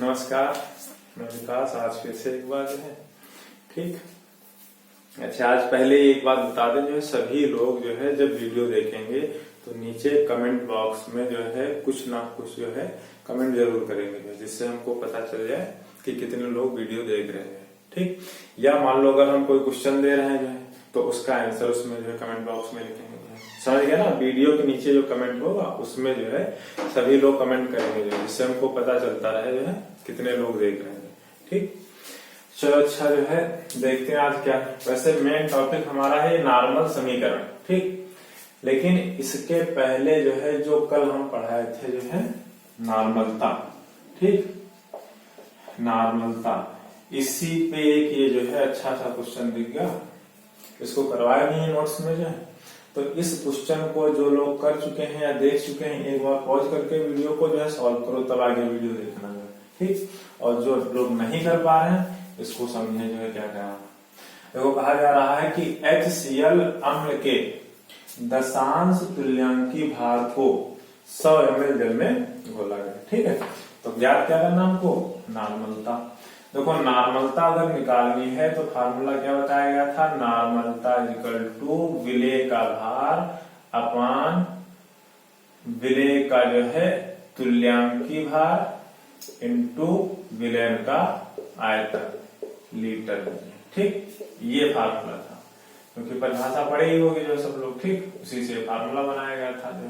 नमस्कार, मैं विकास। आज फिर से एक बार जो है ठीक। अच्छा, आज पहले एक बात बता दें, जो है सभी लोग जो है जब वीडियो देखेंगे तो नीचे कमेंट बॉक्स में जो है कुछ ना कुछ जो है कमेंट जरूर करेंगे, जिससे हमको पता चल जाए कि कितने लोग वीडियो देख रहे हैं। ठीक, या मान लो अगर हम कोई क्वेश्चन दे रहे हैं जो है तो उसका आंसर उसमें जो है कमेंट बॉक्स में लिखेंगे। समझ गया ना? वीडियो के नीचे जो कमेंट होगा उसमें जो है सभी लोग कमेंट करेंगे, जो जिससे हमको पता चलता रहे जो है कितने लोग देख रहे हैं। ठीक, चलो अच्छा जो है देखते हैं आज क्या। वैसे मेन टॉपिक हमारा है नॉर्मल समीकरण। ठीक, लेकिन इसके पहले जो है जो कल हम पढ़ाए थे जो है नॉर्मलता। ठीक, नॉर्मलता, इसी पे एक ये जो है अच्छा सा क्वेश्चन दिख गया, इसको करवाया नहीं है नोट्स में जो है। तो इस क्वेश्चन को जो लोग कर चुके हैं या देख चुके हैं, एक बार पॉज करके वीडियो को जो है सॉल्व करो, तब आगे वीडियो देखना है। ठीक, और जो लोग नहीं कर पा रहे हैं इसको समझे जो है क्या कहा। देखो, कहा जा रहा है कि HCl अम्ल के दशांश तुल्यांकी भार को 100 ml जल में घोला गया। ठीक है, तो ज्ञात क्या करना हमको? नॉर्मलता। देखो, नॉर्मलता अगर निकालनी है तो फार्मूला क्या बताया गया था? नॉर्मलता इक्वल टू विलेय का भार अपान विलेय का जो है तुल्यांकी भार इंटू विलयन का आयतन लीटर में। ठीक, ये फार्मूला था, क्योंकि परिभाषा पढ़े ही होगी जो सब लोग। ठीक, उसी से फार्मूला बनाया गया था जो,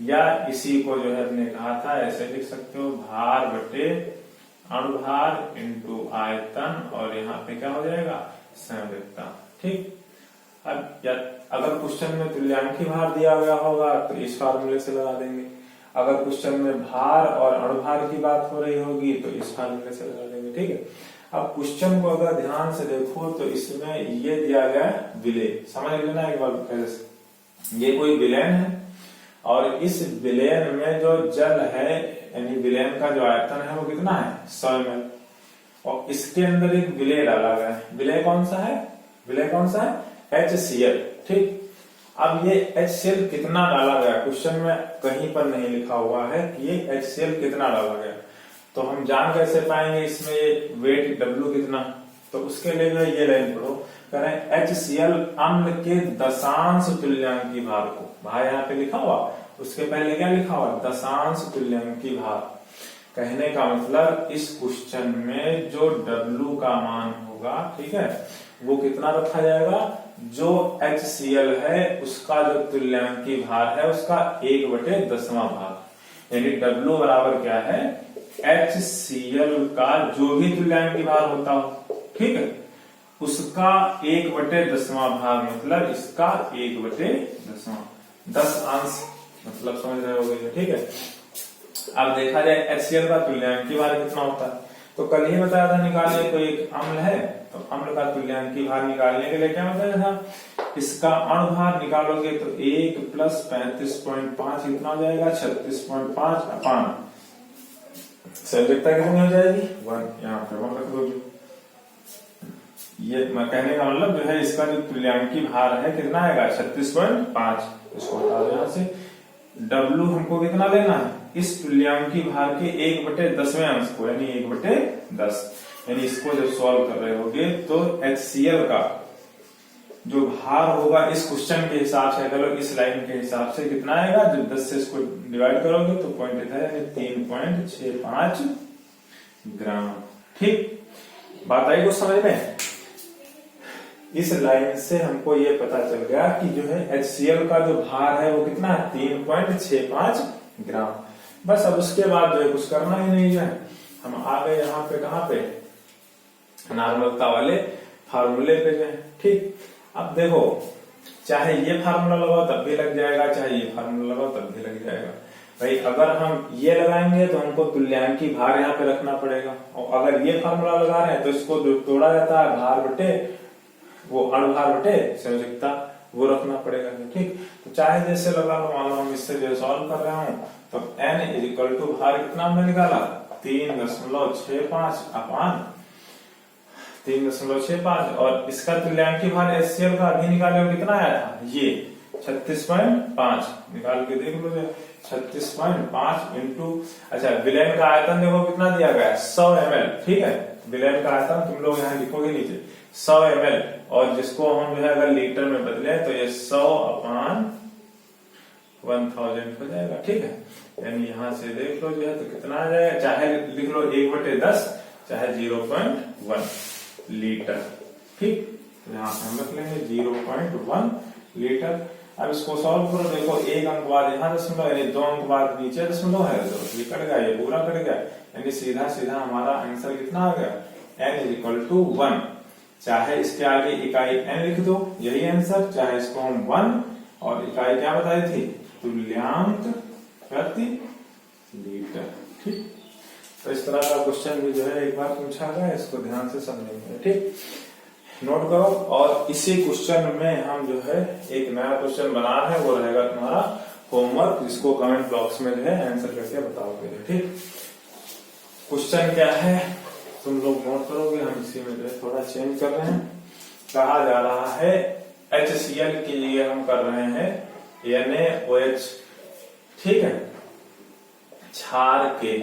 या इसी को जो है हमने कहा था ऐसे लिख सकते हो, भार बटे अणुभार इंटू आयतन, और यहाँ पे क्या हो जाएगा? संवेगता। ठीक, अब अगर क्वेश्चन में तुल्यांकी भार दिया गया होगा तो इस फार्मूले से लगा देंगे। अगर क्वेश्चन में भार और अणुभार की बात हो रही होगी तो इस फार्मूले से लगा देंगे। ठीक है, अब क्वेश्चन को अगर ध्यान से देखो तो इसमें ये दिया गया है विलेय। समझ लेना एक बार पहले से, ये कोई विलयन है और इस विलयन में जो जल है यानी विलयन का जो आयतन है वो कितना है? 100 ml, और इसके अंदर एक विलेय डाला गया है। विलेय कौन सा है? विलेय कौन सा है? HCl। ठीक, अब ये HCl कितना डाला गया क्वेश्चन में कहीं पर नहीं लिखा हुआ है कि ये HCl कितना डाला गया, तो हम जान कैसे पाएंगे इसमें वेट W कितना? तो उसके लिए जो ये लाइन पढ़ो, करें HCl अम्ल के दशांश तुल्यांकी भार को, भार यहाँ पे लिखा हुआ, उसके पहले क्या लिखा हुआ? दशांश तुल्यांकी भार। कहने का मतलब इस क्वेश्चन में जो W का मान होगा, ठीक है, वो कितना रखा जाएगा? जो HCl है उसका जो तुल्यांकी भार है उसका 1/10 भाग, यानी W बराबर क्या है? HCl का जो भी तुल्यांकी भार होता हो, ठीक है, उसका 1/10 भाग, मतलब इसका 1/10, 10 अंश, मतलब समझ रहे होगे। ठीक है, अब देखा जाए HCl का तुल्यांकी भार कितना होता है, तो कल ही बताया था निकालने को। एक अम्ल है तो अम्ल का तुल्यांकी भार निकालने के लिए क्या बताया था? इसका अणुभार निकालोगे तो 1 + 35.5 कितना हो जाएगा? 36.5 अपान संयोजकता कितनी हो जाएगी? 1। यहाँ पे 1 रख दोगे। ये मैं कहने का मतलब जो है इसका जो तुल्यांकी भार है कितना आएगा? 36.5। इसको हटा दो यहाँ से। W हमको कितना लेना है? इस तुल्यांकी भार के 1/10वें अंश को, यानी 1/10, यानी इसको जब सॉल्व कर रहे होगे तो HCl का जो भार होगा इस क्वेश्चन के हिसाब से, अगर इस लाइन के हिसाब से कितना आएगा? जब 10 से इसको डिवाइड करोगे तो पॉइंट है, यानी 3.65 ग्राम। ठीक, बात आई कुछ समझ में? इस लाइन से हमको ये पता चल गया कि जो है HCl का जो भार है वो कितना है? 3.65 ग्राम। बस अब उसके बाद जो है कुछ करना ही नहीं है, हम आ गए यहाँ पे, कहाँ पे? नॉर्मलता वाले फार्मूले पे जो है। ठीक, अब देखो, चाहे ये फार्मूला लगाओ तब भी लग जाएगा, चाहे ये फार्मूला लगाओ तब भी लग जाएगा। भाई अगर हम ये लगाएंगे तो हमको तुल्यांकी भार यहाँ पे रखना पड़ेगा, और अगर ये फार्मूला लगा रहे हैं तो इसको जो तोड़ा जाता है भार बटे वो अणुभार बटे संयोजकता, वो रखना पड़ेगा। ठीक, तो चाहे जैसे लगा लो, मान लो हम इससे जो सॉल्व कर रहा हूँ तो N = भार कितना हमने निकाला? 3.65 अपान 3.65, और इसका तुल्यांकी भार HCl का अभी निकाले कितना आया था? ये 36.5 निकाल के देख लो। 36.5 इंटू, अच्छा विलेन का आयतन देखो कितना दिया गया है 100 ml, ठीक है। विलेन का आयतन तुम लोग यहाँ लिखोगे नीचे 100 ml, और जिसको हम जो है अगर लीटर में बदले तो ये 100/1000 हो जाएगा, ठीक है। यानी यहाँ से देख लो जो है तो कितना आ जाएगा, चाहे लिख लो 1/10 चाहे 0.1 लीटर, ठीक। यहाँ से हम रख लेंगे 0.1 लीटर। अब इसको सॉल्व करो, देखो एक अंक बाद यहाँ दशमलव, यानी 2 अंक बाद नीचे दशमलव है, तो ये कट गया, ये पूरा कट गया, यानी सीधा सीधा हमारा आंसर कितना आ गया, n = 1। चाहे इसके आगे इकाई n लिख दो, यही आंसर, चाहे इसको हम 1 और इकाई क्या बताई थी, तुल्यांक प्रति लीटर, ठीक। तो इस तरह का क्वेश्चन भी जो है एक बार पूछा गया, इसको ध्यान से समझेंगे, ठीक। नोट करो, और इसी क्वेश्चन में हम जो है एक नया क्वेश्चन बना रहे हैं, वो रहेगा तुम्हारा होमवर्क, जिसको कमेंट बॉक्स में जो है आंसर करके बताओगे, ठीक। क्वेश्चन क्या है तुम लोग नोट करोगे, हम इसी में जो है थोड़ा चेंज कर रहे हैं। कहा जा रहा है HCl के लिए हम कर रहे हैं NaOH, ठीक है। क्षार के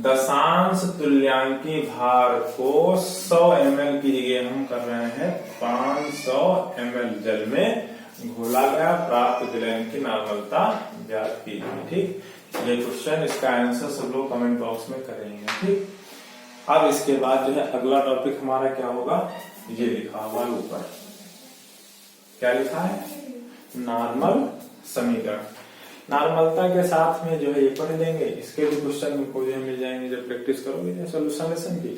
दशांश तुल्यांकी भार को 100 ml की जगह हम कर रहे हैं 500 ml जल में घोला गया, प्राप्त विलयन की नॉर्मलता ज्ञात कीजिए, ठीक। ये क्वेश्चन, इसका आंसर सब लोग कमेंट बॉक्स में करेंगे, ठीक। अब इसके बाद जो है अगला टॉपिक हमारा क्या होगा, ये लिखा हुआ ऊपर, क्या लिखा है, नॉर्मल समीकरण। नॉर्मलता के साथ में जो है ये पढ़ लेंगे, इसके भी क्वेश्चन को जो है मिल जाएंगे, जब प्रैक्टिस करोगे सोल्यूशन लेसन की,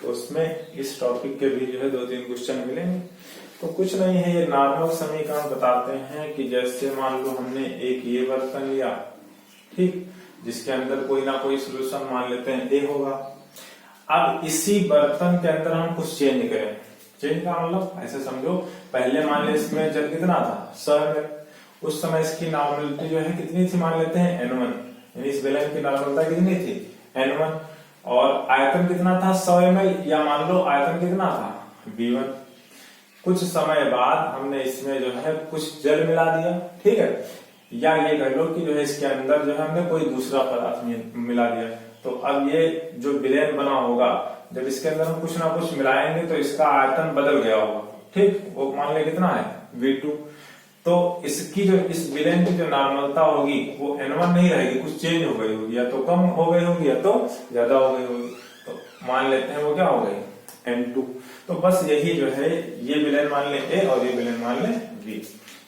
तो उसमें इस टॉपिक के भी जो है 2-3 क्वेश्चन मिलेंगे। तो कुछ नहीं है, ये नॉर्मल समीकरण बताते हैं कि जैसे मान लो हमने एक ये बर्तन लिया, ठीक, जिसके अंदर कोई ना कोई सोल्यूशन मान लेते हैं ए होगा। अब इसी बर्तन के अंदर हम कुछ चेंज करें, चेंज का मतलब ऐसे समझो, पहले मान ले इसमें जल कितना था 100 ml, उस समय इसकी नॉर्मलिटी जो है कितनी थी, मान लेते हैं n1, यानी इस विलयन की नॉर्मलता कितनी थी n1, और आयतन कितना था 100 ml, या मान लो आयतन कितना था V1। कुछ समय बाद हमने इसमें जो है कुछ जल मिला दिया, ठीक है, या ये कह लो कि जो है इसके अंदर जो है हमने कोई दूसरा पदार्थ मिला दिया, तो अब ये जो विलयन बना होगा, जब इसके अंदर हम कुछ ना कुछ मिलाएंगे तो इसका आयतन बदल गया होगा, ठीक, वो मान ले कितना है V2। तो इसकी जो इस विलयन की जो नॉर्मलता होगी वो n1 नहीं रहेगी, कुछ चेंज हो गई होगी, या तो कम हो गई होगी या तो ज्यादा हो गई होगी, तो मान लेते हैं वो क्या हो गई n2। तो बस यही जो है, ये विलयन मान ले A और ये विलयन मान ले B,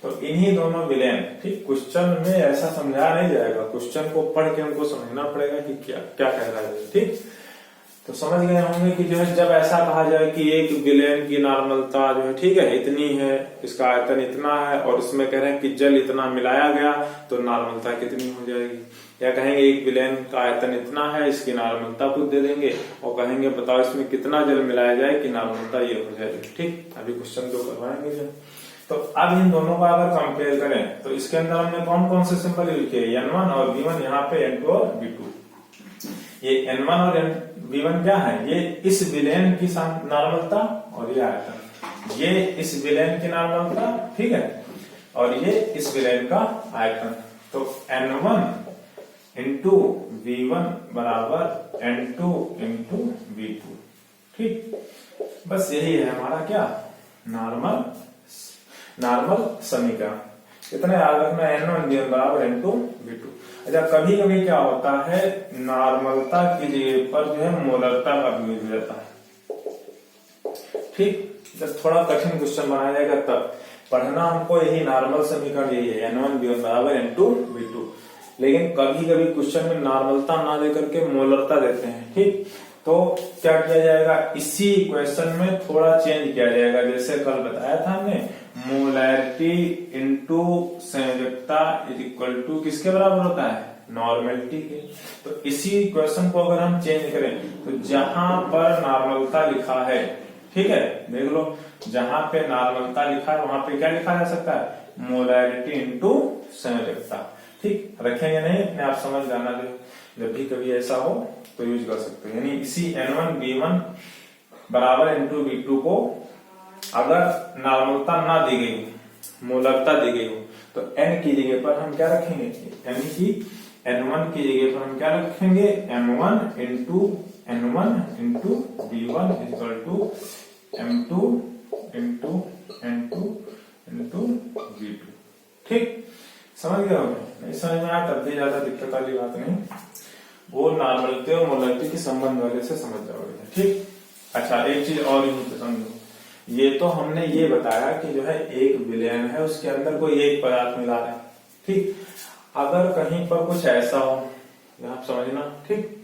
तो इन्हीं दोनों विलयन, ठीक। क्वेश्चन में ऐसा समझाया नहीं जाएगा, क्वेश्चन को पढ़ के हमको समझना पड़ेगा कि क्या क्या कह रहा है, ठीक। तो समझ गए होंगे कि जो है जब ऐसा कहा जाए कि एक विलयन की नॉर्मलता जो है, ठीक है, इतनी है, इसका आयतन इतना है, और इसमें कह रहे हैं कि जल इतना मिलाया गया, तो नॉर्मलता कितनी हो जाएगी। या कहेंगे एक विलयन का आयतन इतना है, इसकी नॉर्मलता खुद दे देंगे, और कहेंगे बताओ इसमें कितना जल मिलाया जाए कि नॉर्मलता ये हो जाएगी, ठीक। अभी क्वेश्चन जो करवाएंगे जो, तो अब इन दोनों का अगर कंपेयर करें तो इसके अंदर हमने कौन कौन से सिंबल यूज किए, n1 और v1, यहाँ पे n2 और v2। ये n1 और v1 क्या है, ये इस विलयन की नॉर्मलता और ये आयतन, ये इस विलयन की नॉर्मलता, ठीक है, और ये इस विलयन का आयतन। तो n1 इंटू v1 बराबर n2 इंटू v2, ठीक। बस यही है हमारा क्या नॉर्मल समीकरण। कितने याद रखना, n1 बराबर n2 v2। अच्छा, कभी कभी क्या होता है, नॉर्मलता की जगह पर जो है मोलरता का भी यूज रहता है, ठीक। जब थोड़ा कठिन क्वेश्चन बनाया जाएगा तब पढ़ना हमको, यही नॉर्मल समीकरण यही है, n1 बराबर n2 v2। लेकिन कभी कभी क्वेश्चन में नॉर्मलता ना देकर के मोलरता देते हैं, ठीक। तो क्या किया जाएगा, इसी क्वेश्चन में थोड़ा चेंज किया जाएगा, जैसे कल बताया था हमने, मोलैरिटी इंटू संयोजकता इज इक्वल टू किसके बराबर होता है, नॉर्मलिटी के। तो इसी क्वेश्चन को अगर हम चेंज करें तो जहां पर नॉर्मलता लिखा है, ठीक है, देख लो, जहां पे नॉर्मलता लिखा है वहां पे क्या लिखा जा सकता है, मोलैरिटी इंटू संयोजकता, ठीक। रखेंगे नहीं, अपने आप समझ जाना, जब भी कभी ऐसा हो तो यूज कर सकते हैं। यानी इसी n1 v1 बराबर n2 v2 को अगर नॉर्मलता ना दी गई हो, मोलरता दी गई हो, तो n की जगह पर हम क्या रखेंगे, यानी कि n1 की जगह पर हम क्या रखेंगे, m1 into n1 into v1 equal to m2 into n2 into v2। ठीक, समझ गए होंगे? नहीं समझ में आया तब भी ज्यादा दिक्कत वाली बात नहीं, वो नॉर्मलिटी और मोलरिटी के संबंध वाले से समझ जाओगे। ठीक, अच्छा एक चीज और यहीं पे समझो, ये तो हमने ये बताया कि जो है एक विलयन है उसके अंदर कोई एक पदार्थ मिला है। ठीक, अगर कहीं पर कुछ ऐसा हो, आप समझना, ठीक,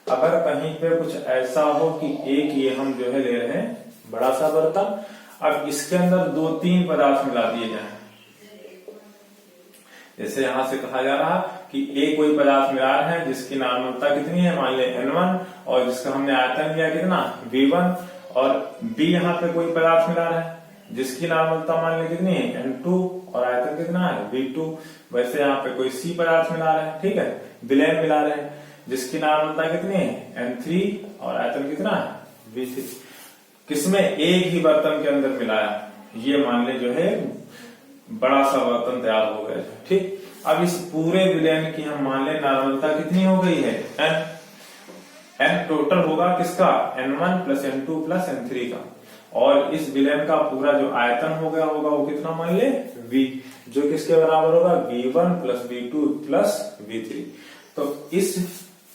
अगर कहीं पे कुछ ऐसा हो कि एक ये हम जो है ले रहे हैं बड़ा सा बर्तन, अब इसके अंदर 2-3 पदार्थ मिला दिए जाए, जैसे यहां से कहा जा रहा कि एक कोई पदार्थ मिला है जिसकी नॉर्मलता कितनी है, मान ले n1, और जिसका हमने आयतन लिया कितना v1, और b यहाँ पे कोई पदार्थ मिला रहा है जिसकी नॉर्मलता मान ले कितनी है n2 और आयतन कितना है v2। वैसे यहाँ पे कोई c पदार्थ मिला रहा है, ठीक है, विलयन मिला रहे हैं जिसकी नॉर्मलता कितनी है n3 और आयतन कितना है v3। किसमें, एक ही बर्तन के अंदर मिलाया, ये मान ले जो है बड़ा सा बर्तन तैयार हो गया। ठीक, अब इस पूरे विलयन की हम मान ले नॉर्मलता कितनी हो गई है n टोटल होगा किसका, n1 plus n2 plus n3 का, और इस विलयन का पूरा जो आयतन हो गया होगा वो कितना मान ले v, जो किसके बराबर होगा v1 plus v2 plus v3। तो इस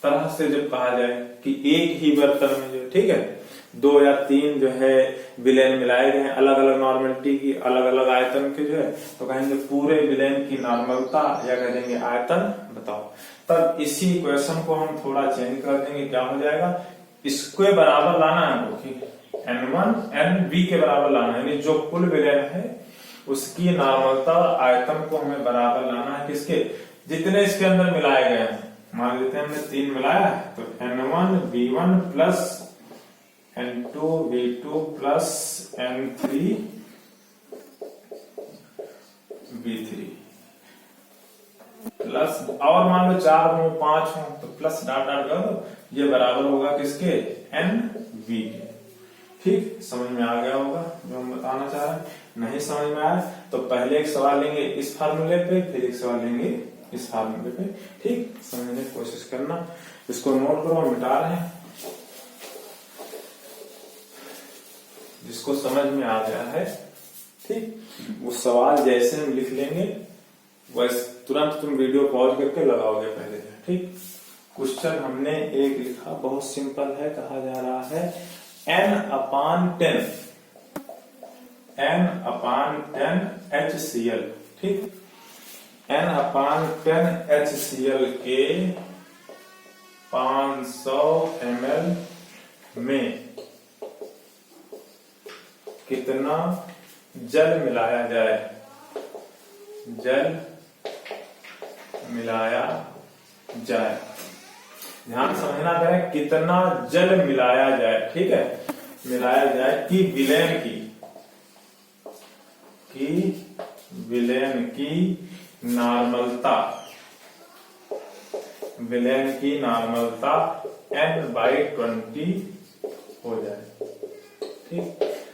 तरह से जब कहा जाए कि एक ही बर्तन में जो, ठीक है, 2 या 3 जो है विलयन मिलाए गए हैं अलग अलग नॉर्मलिटी की, अलग अलग आयतन के जो है, तो कहेंगे पूरे विलयन की नॉर्मलता या कह देंगे आयतन बताओ। तब इसी क्वेश्चन को हम थोड़ा चेंज कर देंगे, क्या हो जाएगा, इसको बराबर लाना है हमको कि n1 nv के बराबर लाना है, यानी जो कुल विलयन है उसकी नॉर्मलता और आयतन को हमें बराबर लाना है किसके, जितने इसके अंदर मिलाए गए हैं। मान लेते हैं हमने 3 मिलाया, तो n1 v1 plus n2 v2 plus n3 v3 plus, और मान लो 4 हो 5 हो तो प्लस डॉट डॉट कर दो, ये बराबर होगा किसके, nv के। ठीक, समझ में आ गया होगा जो हम बताना चाह रहे हैं। नहीं समझ में आया तो पहले एक सवाल लेंगे इस फार्मूले पे, फिर एक सवाल लेंगे इस फार्मूले पे। ठीक, समझने की कोशिश करना, इसको नोट करो, हम मिटा रहे हैं। जिसको समझ में आ गया है, ठीक, वो सवाल जैसे हम लिख लेंगे वैसे तुरंत तुम वीडियो पॉज करके लगाओगे पहले। ठीक, क्वेश्चन हमने एक लिखा, बहुत सिंपल है, कहा जा रहा है n/10 HCl। ठीक, n/10 HCl के 500 ml में कितना जल मिलाया जाए, जल मिलाया जाए, ध्यान समझना करें, कितना जल मिलाया जाए, ठीक है, मिलाया जाए कि विलयन विलयन की नॉर्मलता n/20 हो जाए। ठीक,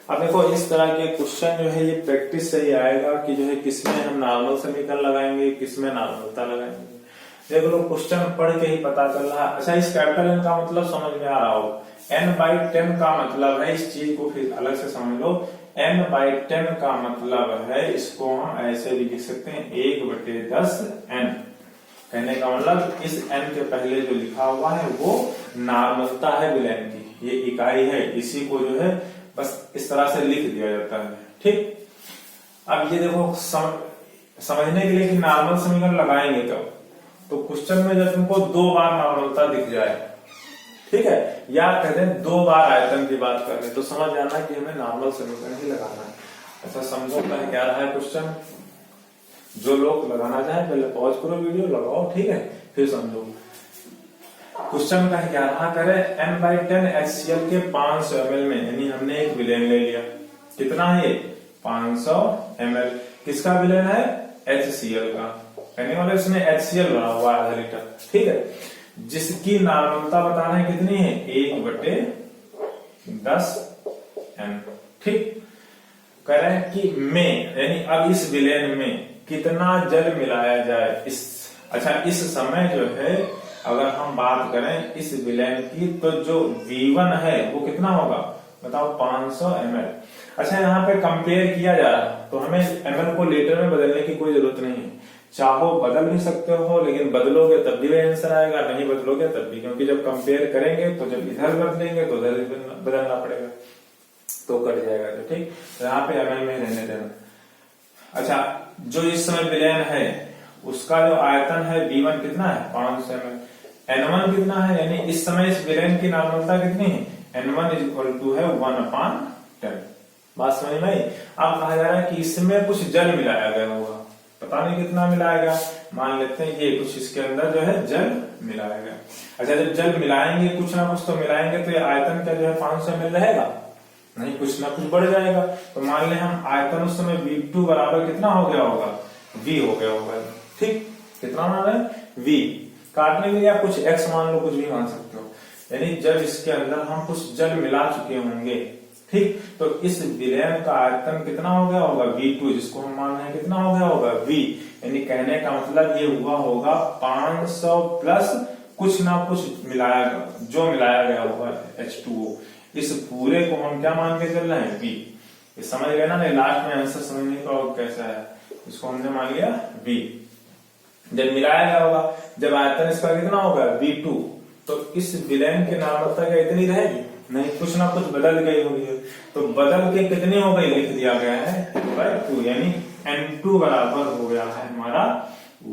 अब देखो इस तरह के क्वेश्चन जो है ये प्रैक्टिस से ही आएगा कि जो है किसमें हम नॉर्मल समीकरण लगाएंगे, किसमें नॉर्मलता लगाएंगे। देख लो क्वेश्चन पढ़ के ही पता चल रहा है। अच्छा, इस कैपिटल N का मतलब समझ में आ रहा हो, n/10 का मतलब है, इस चीज को फिर अलग से समझ लो, n/10 का मतलब है, इसको हम ऐसे भी लिख सकते हैं 1/10 n। कहने का मतलब इस n के पहले जो लिखा हुआ है वो नॉर्मलता है विलयन की, ये इकाई है, इसी को जो है बस इस तरह से लिख दिया जाता है। ठीक, अब ये देखो समझने के लिए कि नॉर्मल समीकरण लगाएंगे कब, तो क्वेश्चन में जब तुमको 2 बार नॉर्मलता दिख जाए, ठीक है, या कहते हैं 2 बार आयतन की बात कर रहे, तो समझ जाना कि हमें नॉर्मल समीकरण ही लगाना है। अच्छा, समझो क्या रहा है क्वेश्चन, जो लोग लगाना चाहे पहले पॉज करो, वीडियो लगाओ, ठीक है, फिर समझो। क्वेश्चन का क्या रहा, करे n/10 HCl के 500 ml में, यानी हमने एक विलयन ले लिया, कितना है 500 ml, किसका विलयन है, HCl का, कहने वाले इसमें HCl भरा हुआ है आधा लीटर, ठीक है, जिसकी नॉर्मलता बताना है कितनी है 1/10 n। ठीक, कह रहे हैं कि में, यानी अब इस विलयन में कितना जल मिलाया जाए इस समय जो है अगर हम बात करें इस विलयन की तो जो V1 है वो कितना होगा बताओ 500 ml। अच्छा यहाँ पे कंपेयर किया जा रहा है तो हमें ml को लीटर में बदलने की कोई जरूरत नहीं है, चाहो बदल भी सकते हो लेकिन बदलोगे तब भी आंसर आएगा, नहीं बदलोगे तब भी, क्योंकि जब कंपेयर करेंगे तो जब इधर बदलेंगे तो उधर बदलना पड़ेगा तो कट जाएगा। तो ठीक, तो यहाँ पे ml में रहने देना। अच्छा जो इस समय विलयन है उसका जो आयतन है V1 कितना है 500 ml, N1 कितना है, यानी इस समय इस विलयन की नॉर्मलता कितनी है N1 है 1/10। बात समझ में आई। अब कहा जा रहा है कि इसमें कुछ जल मिलाया गया होगा, पता नहीं कितना मिलाया गया, मान लेते हैं ये कुछ इसके अंदर जो है जल मिलाया गया। अच्छा जब जल मिलाएंगे कुछ ना कुछ तो मिलाएंगे तो ये आयतन का जो है 500 ml रहेगा नहीं, कुछ ना कुछ बढ़ जाएगा। तो मान ले हम आयतन उस समय V2 बराबर कितना हो गया होगा V हो गया होगा। ठीक, कितना मान रहे हैं V, काटने के लिए आप कुछ x मान लो, कुछ भी मान सकते हो, यानी जब इसके अंदर हम कुछ जल मिला चुके होंगे ठीक, तो इस विलयन का आयतन कितना हो गया होगा V2, जिसको हम मान रहे हैं कितना हो गया होगा V, यानी कहने का मतलब ये हुआ होगा 500 प्लस कुछ ना कुछ मिलाया जो मिलाया गया होगा H2O। इस पूरे को हम क्या मान के चल रहे हैं V, ये समझ गए ना, नहीं लास्ट में आंसर समझने का कैसा है, इसको हमने मान लिया V। जब मिलाया गया होगा, जब आयतन इसका कितना होगा V2, तो इस विलयन की नॉर्मलता क्या इतनी रहेगी नहीं, कुछ ना कुछ बदल गई होगी, तो बदल के कितनी हो गई लिख दिया गया है 2, यानी N2 बराबर हो गया है हमारा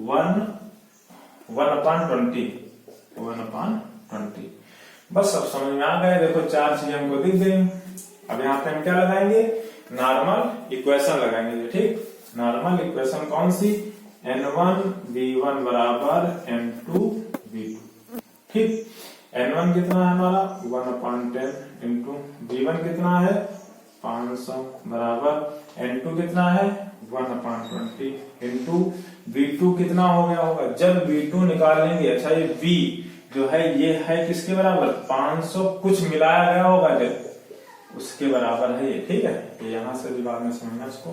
1/20। बस अब समझ में आ गए। देखो चार चीजें हमको दिख गई। अब यहाँ पे हम क्या लगाएंगे, नॉर्मल इक्वेशन लगाएंगे। ठीक, नॉर्मल इक्वेशन कौन सी, N1 V1 बराबर N2 V2। ठीक, N1 कितना है हमारा 1/10 इंटू V1 कितना है 500 बराबर N2 कितना है 1/20 इंटू V2 कितना हो गया होगा, जब V2 निकाल लेंगे। अच्छा ये V जो है ये है किसके बराबर 500 कुछ मिलाया गया होगा जब उसके बराबर है ये। ठीक है, ये यहां से भी बाद में समझना इसको।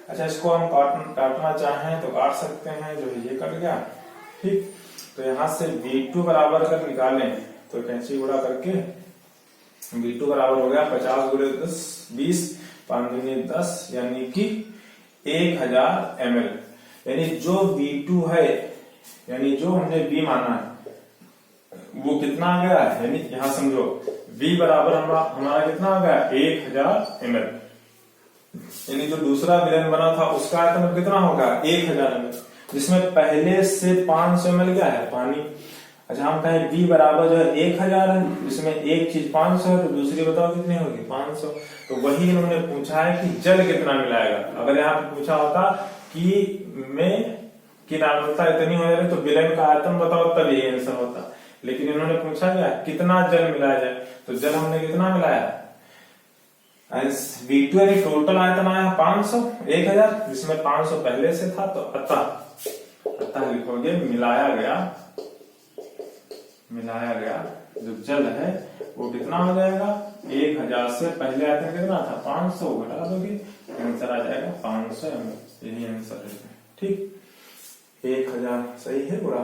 अच्छा इसको हम काटना चाहें तो काट सकते हैं, जो ये कट गया। ठीक, तो यहां से V2 बराबर कर निकालें तो कैंची गुणा करके V2 बराबर हो गया 50 गुणे 10 20 5 दूनी 10 यानी कि 1000 ml। यानी जो V2 है, यानी जो हमने V माना है वो कितना आ गया, यानी यहां समझो V बराबर हमारा कितना आ गया 1000 ml, यानी जो दूसरा विलयन बना था उसका आयतन कितना होगा 1000 ml, जिसमें पहले से 500 ml क्या है पानी। अच्छा हम कहें V बराबर जो है 1000 है, जिसमें एक चीज 500 है तो दूसरी बताओ कितनी होगी 500। तो वही इन्होंने पूछा है कि जल कितना मिलाएगा। अगर यहाँ पे पूछा होता कि नॉर्मलता इतनी हो जाए तो विलयन का आयतन बताओ तब ये आंसर होता, लेकिन इन्होंने पूछा क्या कितना जल मिलाया जाए, तो जल हमने कितना मिलाया V2 यानी टोटल आयतन आया 500 1000, जिसमें 500 पहले से था, तो अतः लिखोगे मिलाया गया जो जल है वो कितना हो जाएगा 1000 से पहले आयतन कितना था 500 घटा दोगे आंसर आ जाएगा 500 ml। यही आंसर है। ठीक, 1000 सही है पूरा।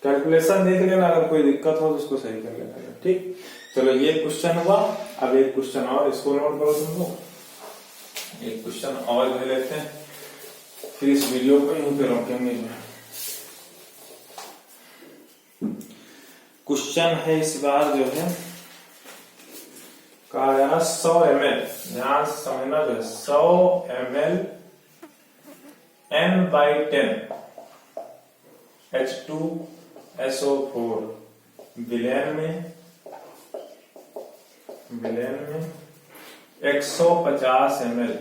कैलकुलेशन देख लेना, अगर कोई दिक्कत हो तो उसको सही कर लेना। ठीक, चलो ये क्वेश्चन हुआ। अब एक क्वेश्चन और इसको नोट करो तुम लोग, एक क्वेश्चन और ले लेते हैं, फिर इस वीडियो को यहीं पे रोकेंगे। क्वेश्चन है इस बार जो है कहा जा रहा 100 ml, ध्यान से समझना जो है 100 ml N/10 H2SO4 विलयन में 150 ml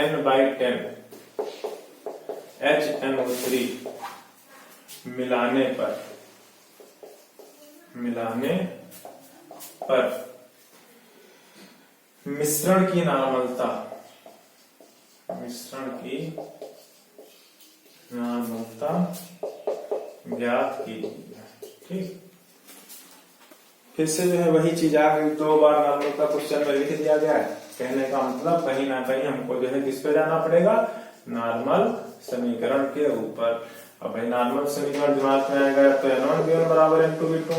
N/10 HNO3 मिलाने पर मिश्रण की नॉर्मलता ज्ञात कीजिए। ठीक, फिर से जो है वही चीज आ गई, 2 बार नॉर्मलता क्वेश्चन में लिख दिया गया है। कहने का मतलब कहीं ना कहीं हमको जो है किस पे जाना पड़ेगा, नॉर्मल समीकरण के ऊपर। अब भाई नॉर्मल समीकरण दिमाग में आएगा तो n1v1 बराबर n2v2,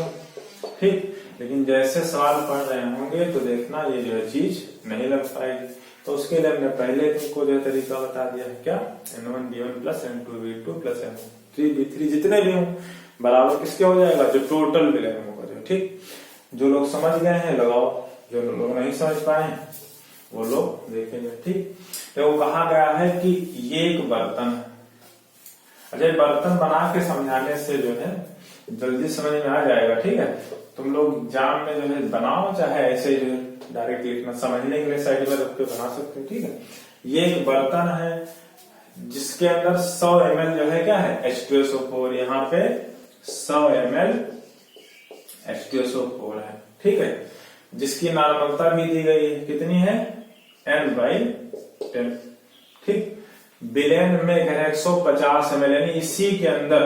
ठीक। लेकिन जैसे सवाल पढ़ रहे होंगे तो देखना ये जो है चीज नहीं लग पाएगी। तो उसके लिए हमने पहले तुमको जो है तरीका बता दिया है, क्या, n1v1 plus n2v2 plus n3v3 जितने भी हों बराबर किसके हो जाएगा, जो टोटल विलेन होगा जो, ठीक। जो लोग समझ गए हैं लगाओ, जो लोग नहीं समझ पाए वो लोग देखेंगे, ठीक। तो वो कहा गया है कि ये एक बर्तन है। अच्छा, बर्तन बना के समझाने से जो है जल्दी समझ में आ जाएगा, ठीक है। तुम लोग एग्जाम में जो है बनाओ, चाहे ऐसे जो है डायरेक्ट लिखना, समझने के लिए साइड में रख के बना सकते हो, ठीक है। ये एक बर्तन है जिसके अंदर 100 ml जो है क्या है, H2SO4। यहाँ पे 100 ml H2SO4 है, ठीक है। जिसकी नॉर्मलता भी दी गई है, कितनी है, n/10, ठीक। विलेन में कह रहे 150 ml, यानी इसी के अंदर,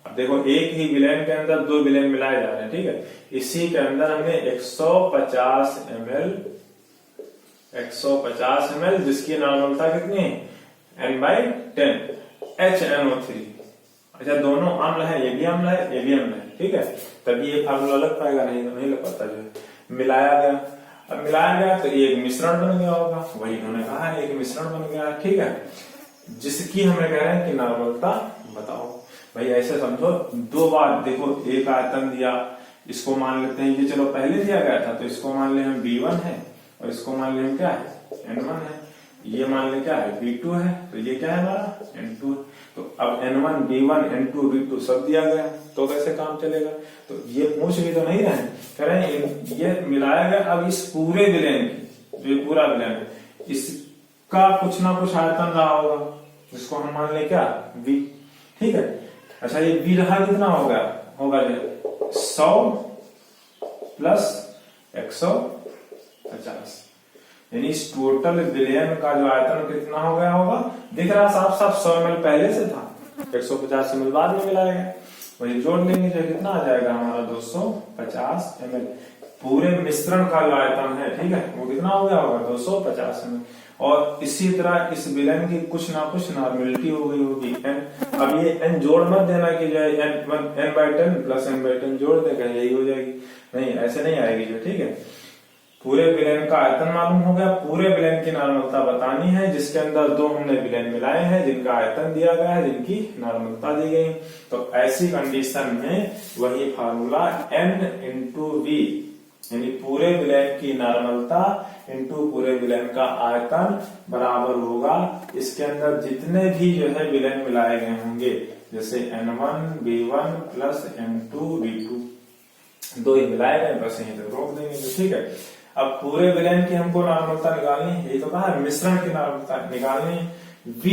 अब देखो एक ही विलेन के अंदर 2 विलेन मिलाए जा रहे हैं, ठीक है। इसी के अंदर हमने 150 ml जिसकी नॉर्मलता कितनी है, n/10 HNO3। अच्छा, दोनों अम्ल है, ये भी अम्ल है, ये भी अम्ल है, ठीक है। तभी ये फार्मूला लग पाएगा, नहीं तो नहीं लग पाता। जो है मिलाया गया, अब मिलाया गया तो ये एक मिश्रण बन गया होगा, वही उन्होंने कहा है, एक मिश्रण बन गया, ठीक है। जिसकी हमें कह रहे हैं कि नॉर्मलता बताओ। भाई ऐसे समझो, 2 बार देखो, एक आयतन दिया, इसको मान लेते हैं ये, चलो पहले दिया गया था तो इसको मान ले हम V1 है, और इसको मान ले हम क्या है, N1 है। ये मान ले क्या है, V2 है, तो ये क्या है हमारा, N2। तो अब N1 V1 N2 V2 सब दिया गया, तो कैसे काम चलेगा। तो ये पूछ भी तो नहीं रहे, कह रहे हैं ये मिलाया गया। अब इस पूरे विलेन की, जो पूरा विलेन है, इसका कुछ ना कुछ आयतन रहा होगा, जिसको हम मान ले क्या, V, ठीक है। अच्छा, ये V रहा कितना होगा, जो 100 प्लस 150, यानी इस टोटल विलेन का जो आयतन कितना हो गया होगा, दिख रहा साफ साफ, 100 ml पहले से था, 150 ml बाद में मिलाया गया, वही जोड़ लेंगे जो कितना आ जाएगा हमारा 250 ml। पूरे मिश्रण का जो आयतन है, ठीक है, वो कितना हो गया होगा, 250 ml। और इसी तरह इस विलेन की कुछ ना कुछ नॉर्मेलिटी हो गई होगी, n। अब ये n जोड़ मत देना कि जो है n/10 प्लस n/10 जोड़ देगा यही हो जाएगी, नहीं, ऐसे नहीं आएगी जो, ठीक है। पूरे विलेन का आयतन मालूम हो गया, पूरे विलेन की नॉर्मलता बतानी है, जिसके अंदर 2 हमने विलेन मिलाए हैं, जिनका आयतन दिया गया है, जिनकी नॉर्मलता दी गई। तो ऐसी कंडीशन में वही फार्मूला n/v, यानी पूरे विलेन की नॉर्मलता इनटू पूरे विलेन का आयतन बराबर होगा इसके अंदर जितने भी जो है विलेन मिलाए गए होंगे, जैसे N1 V1 plus N2 V2, 2 ही मिलाए गए, बस यहीं तक रोक देंगे, ठीक है। अब पूरे विलेन की हमको नॉर्मलता निकालनी है, यही तो कहा है, मिश्रण की नॉर्मलता निकालनी है। V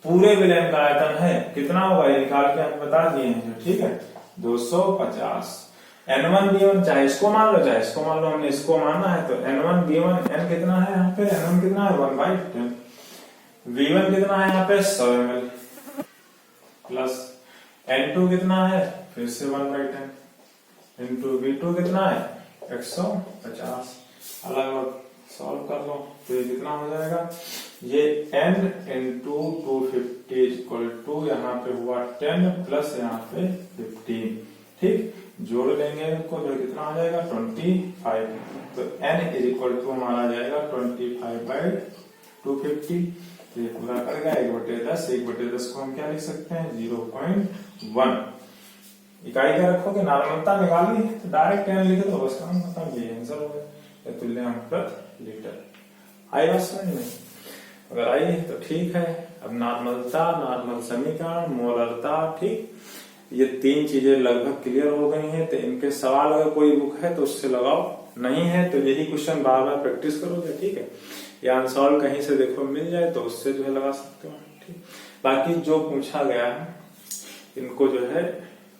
पूरे विलेन का आयतन है, कितना होगा ये निकाल के हम बता दिए हैं, ठीक है, 250। N1 V1 चाहे इसको मान लो चाहे इसको मान लो, हमने इसको मानना है, तो N1 V1 N कितना है यहाँ पे, N1 कितना है 1/10, V1 कितना है यहाँ पे 100 ml, प्लस N2 कितना है फिर से 1/10 इंटू V2 कितना है 150। अलग अलग सॉल्व कर लो तो ये कितना हो जाएगा, ये n इंटू 250 इक्वल टू यहाँ पे हुआ 10 प्लस यहाँ पे 15, ठीक। जोड़ लेंगे इनको जो कितना आ जाएगा 25, तो n इज इक्वल टू हमारा आ जाएगा 25/250। तो ये पूरा कर गया 1/10, 1/10 को हम क्या लिख सकते हैं 0.1। इकाई क्या रखोगे, नॉर्मलता निकालनी है तो डायरेक्ट n लिख दो, बस काम खत्म, ये आंसर हो गया, तुल्यांक प्रति लीटर। आई बात समझ में, अगर आई तो ठीक है। अब नॉर्मलता, नॉर्मल समीकरण, मोलरता, ठीक, ये 3 चीजें लगभग क्लियर हो गई हैं। तो इनके सवाल अगर कोई बुक है तो उससे लगाओ, नहीं है तो यही क्वेश्चन बार बार प्रैक्टिस करोगे, ठीक है। या अनसॉल्व कहीं से देखो मिल जाए तो उससे जो है लगा सकते हो, ठीक। बाकी जो पूछा गया है इनको जो है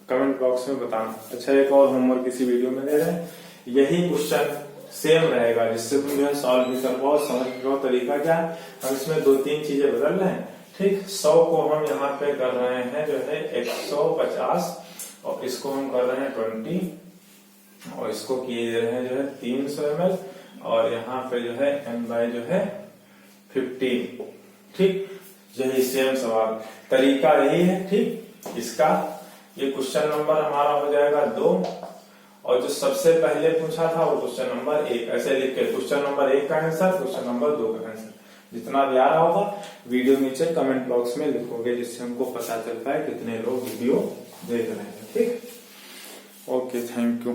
कमेंट बॉक्स में बताना। अच्छा, एक और होमवर्क इसी वीडियो में दे रहे हैं, यही क्वेश्चन सेम रहेगा जिससे तुम जो है सॉल्व भी कर पाओ, समझ पाओ तरीका क्या है। हम इसमें 2-3 चीजें बदल रहे हैं, ठीक। 100 को हम यहाँ पे कर रहे हैं जो है 150, और इसको हम कर रहे हैं 20, और इसको किए रहे हैं जो है 300 ml, और यहाँ पे जो है n बाय जो है 15। ठीक, यही सेम सवाल, तरीका यही है। ठीक, इसका ये क्वेश्चन नंबर हमारा हो जाएगा 2 और जो सबसे पहले पूछा था वो क्वेश्चन नंबर 1। ऐसे लिख के क्वेश्चन नंबर 1 का आंसर, क्वेश्चन नंबर 2 का आंसर, जितना भी आ रहा होगा वीडियो नीचे कमेंट बॉक्स में लिखोगे, जिससे हमको पता चलता है कितने लोग वीडियो देख रहे हैं। ठीक, ओके, थैंक यू।